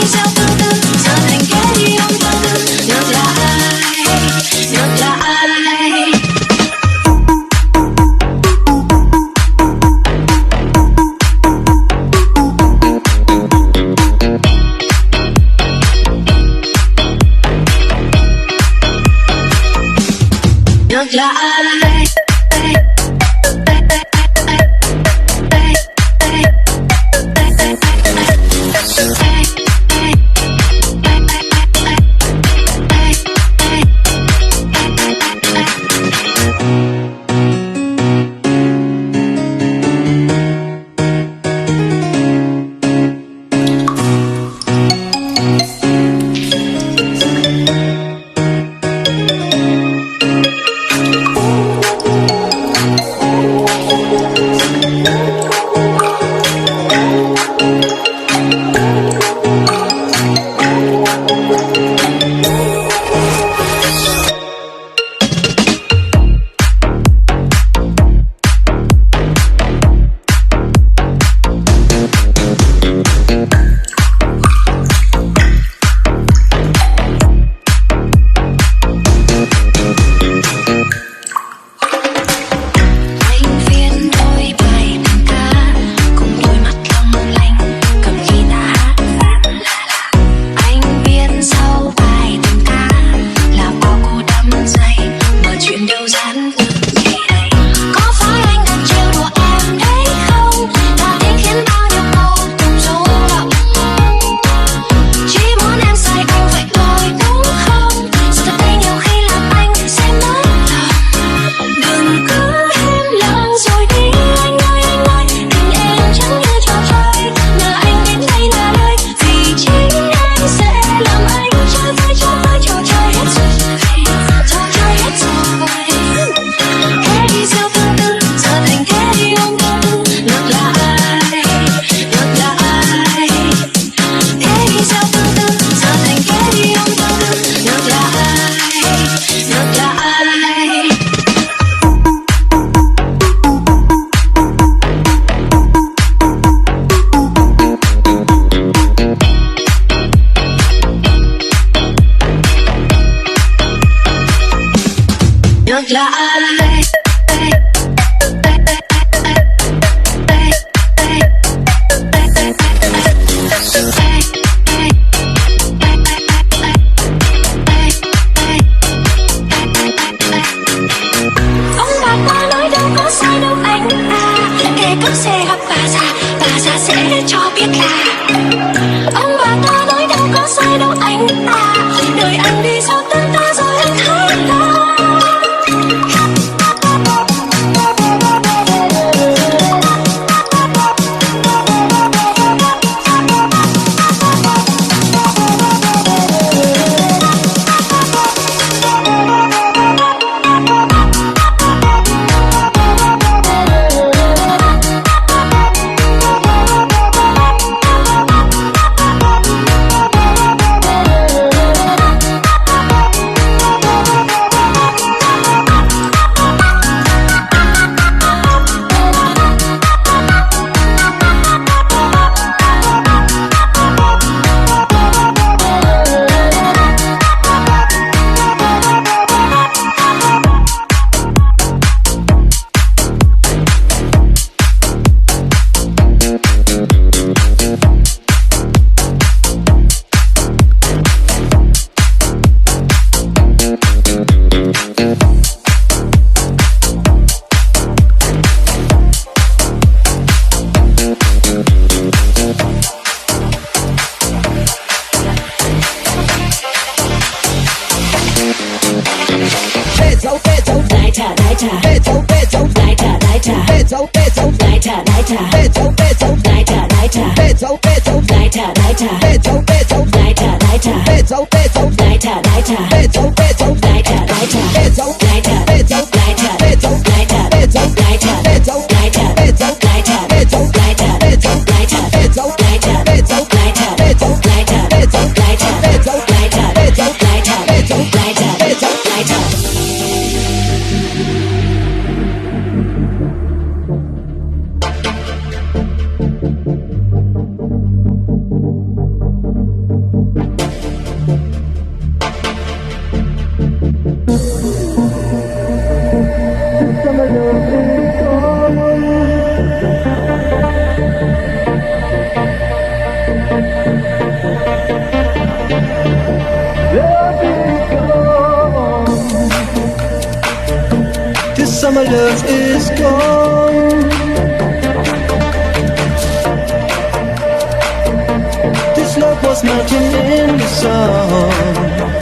sao từ từ trở thành kẻ đi ôm từ từ ngược lại ngược lại. Ngược lại. Ngược lại. Ông bà ta nói đâu có sai đâu anh à, kể cướp xe gặp bà già sẽ cho biết là. Ông bà ta nói đâu có sai đâu anh à, đời anh đi sau tên ta rồi anh thấy ta. now my love is gone. This love was melting in the sun.